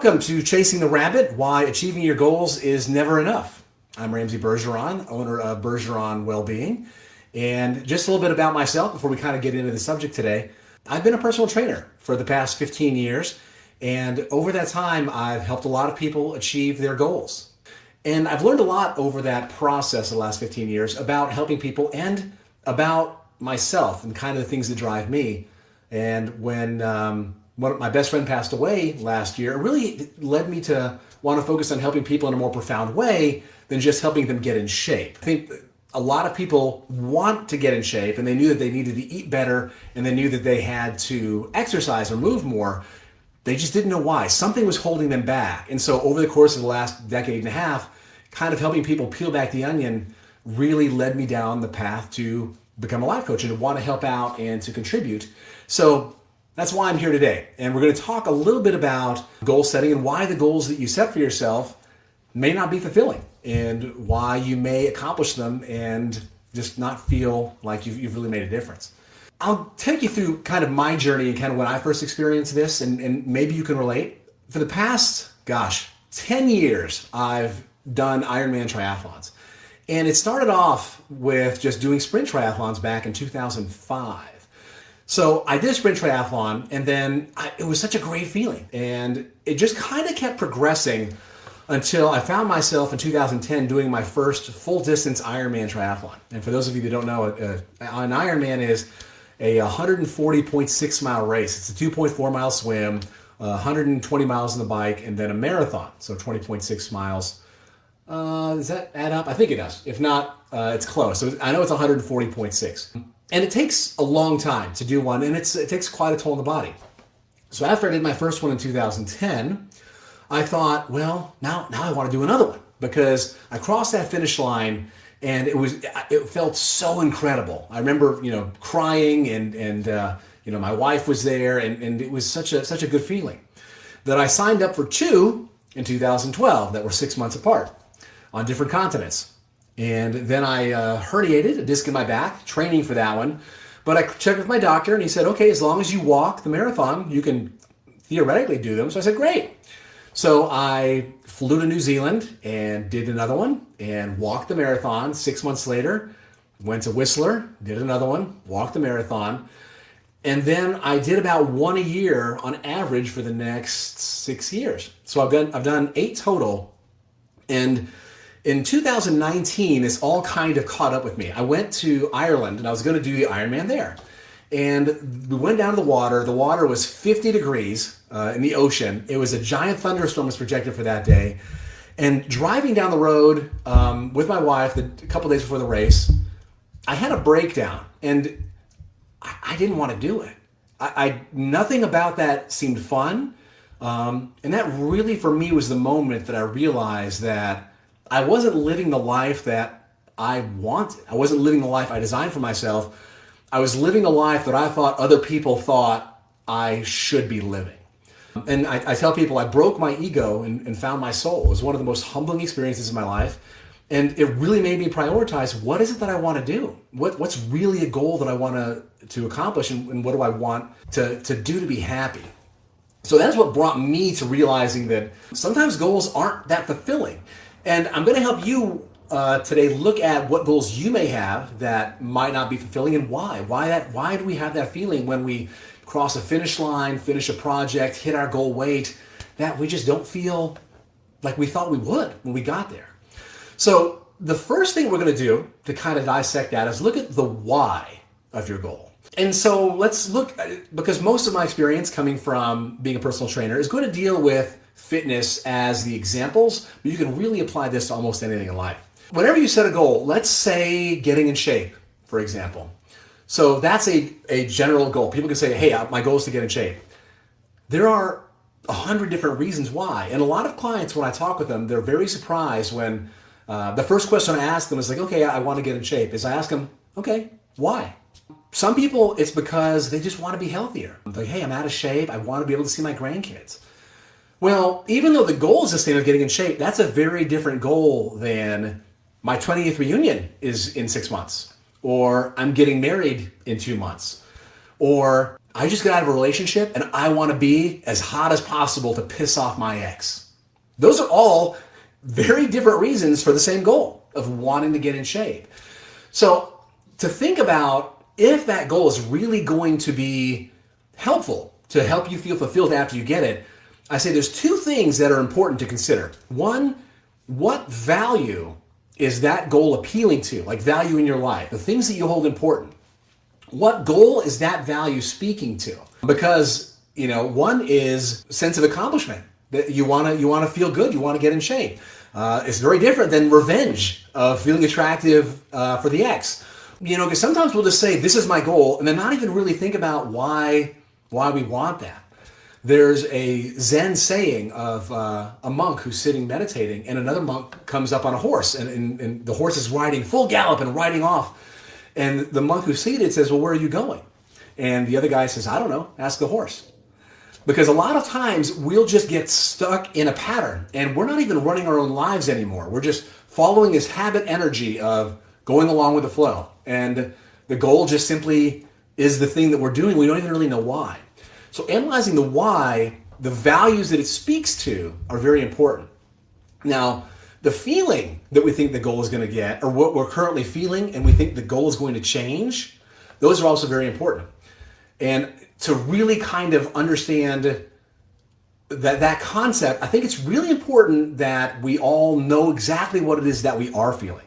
Welcome to Chasing the Rabbit, Why Achieving Your Goals is Never Enough. I'm Ramsey Bergeron, owner of Bergeron Wellbeing. And just a little bit about myself before we kind of get into the subject today. I've been a personal trainer for the past 15 years. And over that time, I've helped a lot of people achieve their goals. And I've learned a lot over that process the last 15 years about helping people and about myself and kind of the things that drive me. And when my best friend passed away last year, it really led me to want to focus on helping people in a more profound way than just helping them get in shape. I think a lot of people want to get in shape and they knew that they needed to eat better and they knew that they had to exercise or move more. They just didn't know why. Something was holding them back. And so over the course of the last decade and a half, kind of helping people peel back the onion really led me down the path to become a life coach and to want to help out and to contribute. So that's why I'm here today. And we're going to talk a little bit about goal setting and why the goals that you set for yourself may not be fulfilling and why you may accomplish them and just not feel like you've really made a difference. I'll take you through kind of my journey and kind of when I first experienced this, and maybe you can relate. For the past, 10 years, I've done Ironman triathlons. And it started off with just doing sprint triathlons back in 2005. So I did a sprint triathlon, and then it was such a great feeling. And it just kind of kept progressing until I found myself in 2010 doing my first full-distance Ironman triathlon. And for those of you that don't know, an Ironman is a 140.6-mile race. It's a 2.4-mile swim, 120 miles on the bike, and then a marathon, so 20.6 miles. Does that add up? I think it does. If not, it's close. So I know it's 140.6. And it takes a long time to do one, and it takes quite a toll on the body. So after I did my first one in 2010, I thought, well, now I want to do another one because I crossed that finish line, and it felt so incredible. I remember, crying, and my wife was there, and it was such a good feeling that I signed up for two in 2012 that were 6 months apart on different continents. And then I herniated a disc in my back, training for that one. But I checked with my doctor, and he said, okay, as long as you walk the marathon, you can theoretically do them. So I said, great. So I flew to New Zealand and did another one and walked the marathon. 6 months later, went to Whistler, did another one, walked the marathon. And then I did about one a year on average for the next 6 years. So I've done 8 total. And in 2019, this all kind of caught up with me. I went to Ireland and I was going to do the Ironman there. And we went down to the water. The water was 50 degrees in the ocean. It was a giant thunderstorm was projected for that day. And driving down the road with my wife a couple days before the race, I had a breakdown and I didn't want to do it. Nothing about that seemed fun. And that really for me was the moment that I realized that I wasn't living the life that I wanted. I wasn't living the life I designed for myself. I was living the life that I thought other people thought I should be living. And I tell people I broke my ego and found my soul. It was one of the most humbling experiences in my life. And it really made me prioritize, what is it that I want to do? What's really a goal that I want to accomplish, and what do I want to do to be happy? So that's what brought me to realizing that sometimes goals aren't that fulfilling. And I'm going to help you today look at what goals you may have that might not be fulfilling and why. Why do we have that feeling when we cross a finish line, finish a project, hit our goal weight, that we just don't feel like we thought we would when we got there? So the first thing we're going to do to kind of dissect that is look at the why of your goal. And so let's look at it, because most of my experience coming from being a personal trainer is going to deal with fitness as the examples, but you can really apply this to almost anything in life. Whenever you set a goal, let's say getting in shape, for example. So that's a general goal. People can say, hey, my goal is to get in shape. There are 100 different reasons why. And a lot of clients, when I talk with them, they're very surprised when the first question I ask them is like, okay, I want to get in shape. Is I ask them, okay, why? Some people, it's because they just want to be healthier. Like, hey, I'm out of shape. I want to be able to see my grandkids. Well, even though the goal is the same of getting in shape, that's a very different goal than my 20th reunion is in 6 months, or I'm getting married in 2 months, or I just got out of a relationship and I want to be as hot as possible to piss off my ex. Those are all very different reasons for the same goal of wanting to get in shape. So to think about if that goal is really going to be helpful to help you feel fulfilled after you get it, I say there's two things that are important to consider. One, what value is that goal appealing to? Like value in your life, the things that you hold important. What goal is that value speaking to? Because, one is sense of accomplishment. That you want to feel good, you want to get in shape. It's very different than revenge of feeling attractive for the ex. Because sometimes we'll just say, this is my goal, and then not even really think about why we want that. There's a Zen saying of a monk who's sitting meditating, and another monk comes up on a horse, and the horse is riding full gallop and riding off. And the monk who's seated says, well, where are you going? And the other guy says, I don't know, ask the horse. Because a lot of times we'll just get stuck in a pattern and we're not even running our own lives anymore. We're just following this habit energy of going along with the flow. And the goal just simply is the thing that we're doing. We don't even really know why. So analyzing the why, the values that it speaks to are very important. Now, the feeling that we think the goal is going to get, or what we're currently feeling and we think the goal is going to change, those are also very important. And to really kind of understand that concept, I think it's really important that we all know exactly what it is that we are feeling.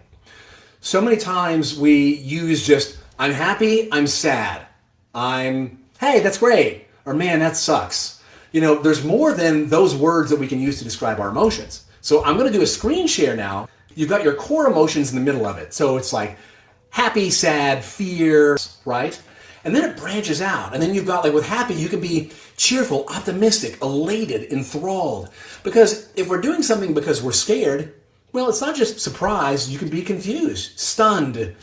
So many times we use just, I'm happy, I'm sad, hey, that's great, or man, that sucks. There's more than those words that we can use to describe our emotions. So I'm going to do a screen share now. You've got your core emotions in the middle of it. So it's like happy, sad, fear, right? And then it branches out. And then you've got, like with happy, you can be cheerful, optimistic, elated, enthralled. Because if we're doing something because we're scared, well, it's not just surprise. You can be confused, stunned,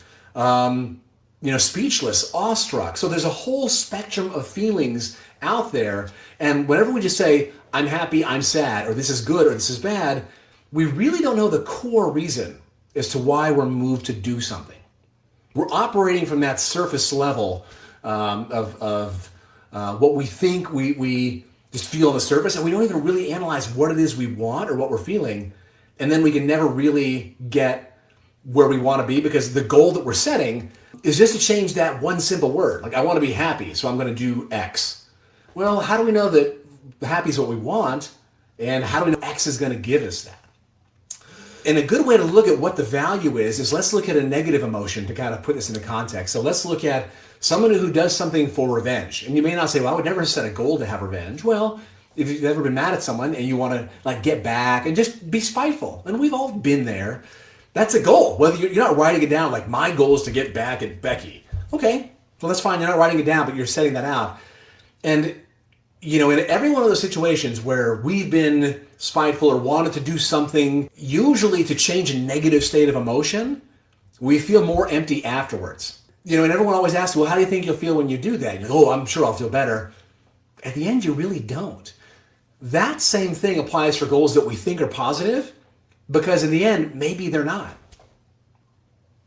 speechless, awestruck. So there's a whole spectrum of feelings out there. And whenever we just say, I'm happy, I'm sad, or this is good, or this is bad, we really don't know the core reason as to why we're moved to do something. We're operating from that surface level of what we think we just feel on the surface, and we don't even really analyze what it is we want or what we're feeling, and then we can never really get where we want to be because the goal that we're setting is just to change that one simple word. Like, I want to be happy, so I'm going to do X. Well, how do we know that happy is what we want, and how do we know X is going to give us that? And a good way to look at what the value is let's look at a negative emotion to kind of put this into context. So let's look at someone who does something for revenge. And you may not say, well, I would never set a goal to have revenge. Well, if you've ever been mad at someone and you want to get back and just be spiteful, and we've all been there, that's a goal. Whether you're not writing it down like my goal is to get back at Becky. Okay, well, that's fine. You're not writing it down, but you're setting that out. And in every one of those situations where we've been spiteful or wanted to do something, usually to change a negative state of emotion, we feel more empty afterwards. And everyone always asks, well, how do you think you'll feel when you do that? And you're like, I'm sure I'll feel better. At the end, you really don't. That same thing applies for goals that we think are positive, because in the end, maybe they're not.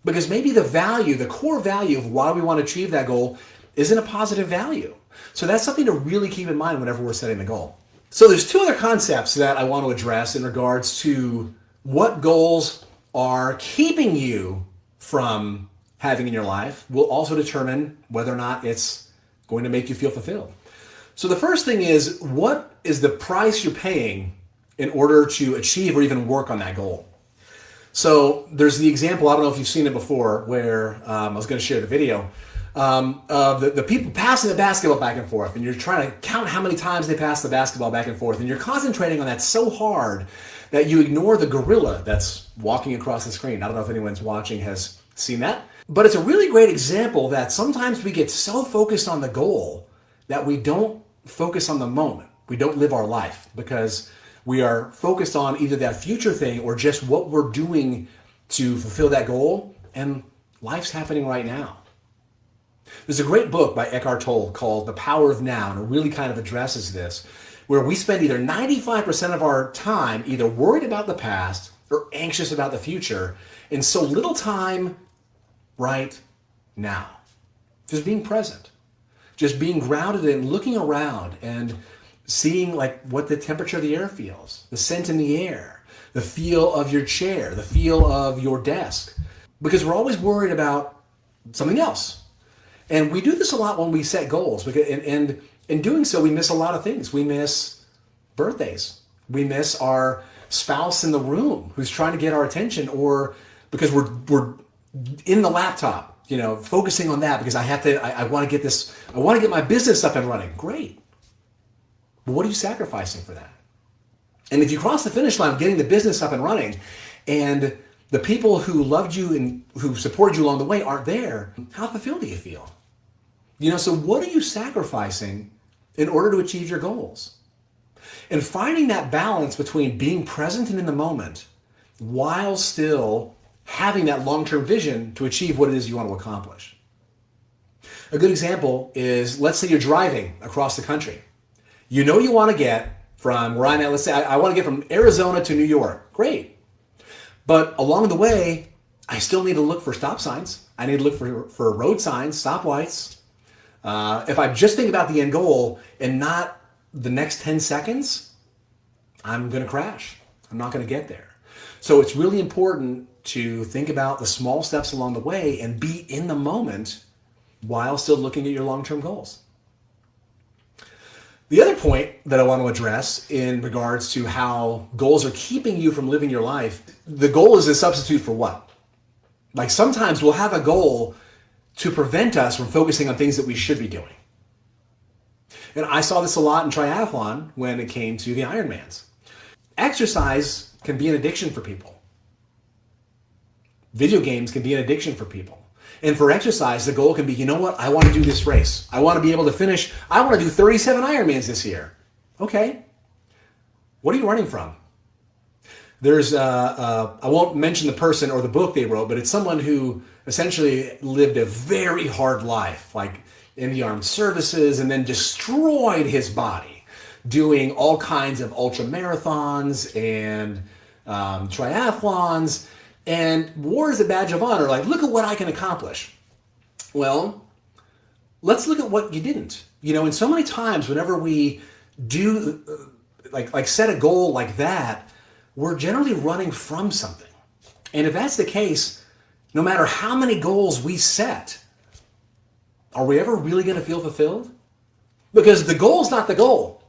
Because maybe the core value of why we want to achieve that goal isn't a positive value. So that's something to really keep in mind whenever we're setting the goal. So there's two other concepts that I want to address in regards to what goals are keeping you from having in your life will also determine whether or not it's going to make you feel fulfilled. So the first thing is, what is the price you're paying in order to achieve or even work on that goal? So there's the example, I don't know if you've seen it before, where I was going to share the video of the people passing the basketball back and forth, and you're trying to count how many times they pass the basketball back and forth, and you're concentrating on that so hard that you ignore the gorilla that's walking across the screen. I don't know if anyone's watching has seen that, but it's a really great example that sometimes we get so focused on the goal that we don't focus on the moment. We don't live our life because we are focused on either that future thing or just what we're doing to fulfill that goal, and life's happening right now. There's a great book by Eckhart Tolle called The Power of Now, and it really kind of addresses this, where we spend either 95% of our time either worried about the past or anxious about the future, and so little time right now. Just being present. just being grounded and looking around and seeing like what the temperature of the air feels, the scent in the air, the feel of your chair, the feel of your desk, because we're always worried about something else. And we do this a lot when we set goals, and in doing so, we miss a lot of things. We miss birthdays. We miss our spouse in the room who's trying to get our attention, or because we're in the laptop, focusing on that because I want to get my business up and running. Great. But what are you sacrificing for that? And if you cross the finish line of getting the business up and running and the people who loved you and who supported you along the way aren't there, how fulfilled do you feel? So what are you sacrificing in order to achieve your goals? And finding that balance between being present and in the moment while still having that long-term vision to achieve what it is you want to accomplish. A good example is, let's say you're driving across the country. You want to get from where I'm at, let's say I want to get from Arizona to New York. Great. But along the way, I still need to look for stop signs. I need to look for road signs, stoplights. If I just think about the end goal and not the next 10 seconds, I'm going to crash. I'm not going to get there. So it's really important to think about the small steps along the way and be in the moment while still looking at your long-term goals. The other point that I want to address in regards to how goals are keeping you from living your life, the goal is a substitute for what? Like sometimes we'll have a goal to prevent us from focusing on things that we should be doing. And I saw this a lot in triathlon when it came to the Ironmans. Exercise can be an addiction for people. Video games can be an addiction for people. And for exercise, the goal can be, I want to do this race. I want to be able to finish. I want to do 37 Ironmans this year. Okay. What are you running from? There's, I won't mention the person or the book they wrote, but it's someone who essentially lived a very hard life, like in the armed services, and then destroyed his body doing all kinds of ultra marathons and triathlons, and wore as a badge of honor, like, look at what I can accomplish. Well, let's look at what you didn't. And so many times whenever we do like set a goal like that, we're generally running from something. And if that's the case, no matter how many goals we set, are we ever really going to feel fulfilled? Because the goal is not the goal.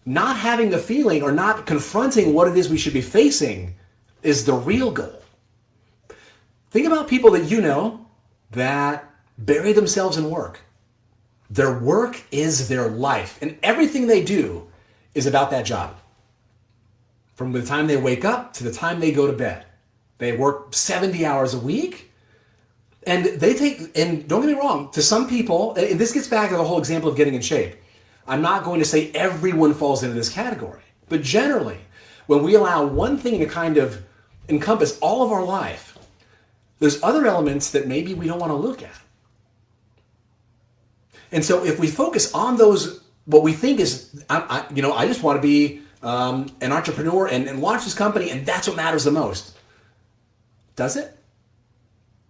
Not having the feeling or not confronting what it is we should be facing is the real goal. Think about people that you know that bury themselves in work. Their work is their life, and everything they do is about that job. From the time they wake up to the time they go to bed. They work 70 hours a week, and and don't get me wrong, to some people, and this gets back to the whole example of getting in shape. I'm not going to say everyone falls into this category, but generally, when we allow one thing to kind of encompass all of our life, there's other elements that maybe we don't want to look at. And so if we focus on those, what we think is, I just want to be an entrepreneur and launch this company, and that's what matters the most. Does it?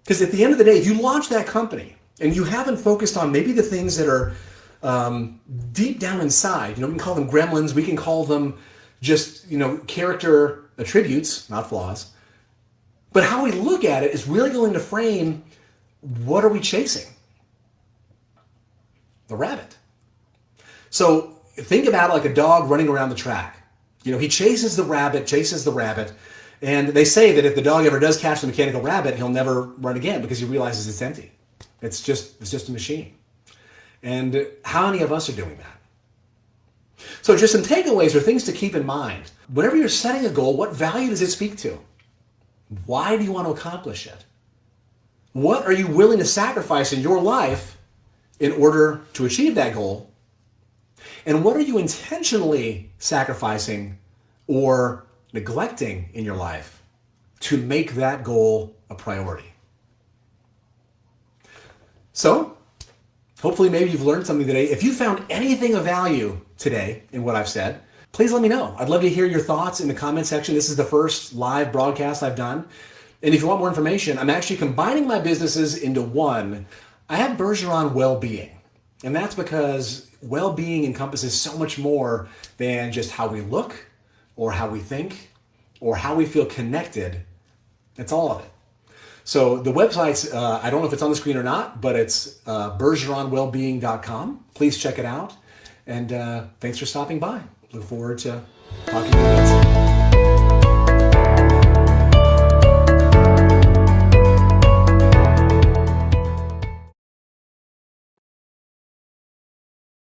Because at the end of the day, if you launch that company and you haven't focused on maybe the things that are deep down inside, we can call them gremlins, we can call them just, character attributes, not flaws. But how we look at it is really going to frame, what are we chasing? The rabbit. So think about it like a dog running around the track. He chases the rabbit, and they say that if the dog ever does catch the mechanical rabbit, he'll never run again because he realizes it's empty. It's just a machine. And how many of us are doing that? So just some takeaways or things to keep in mind. Whenever you're setting a goal, what value does it speak to? Why do you want to accomplish it? What are you willing to sacrifice in your life in order to achieve that goal? And what are you intentionally sacrificing or neglecting in your life to make that goal a priority? So, hopefully maybe you've learned something today. If you found anything of value today in what I've said, please let me know. I'd love to hear your thoughts in the comment section. This is the first live broadcast I've done. And if you want more information, I'm actually combining my businesses into one. I have Bergeron Wellbeing. And that's because well-being encompasses so much more than just how we look or how we think or how we feel connected. It's all of it. So the website's, I don't know if it's on the screen or not, but it's bergeronwellbeing.com. Please check it out. And thanks for stopping by. Look forward to talking to you again soon.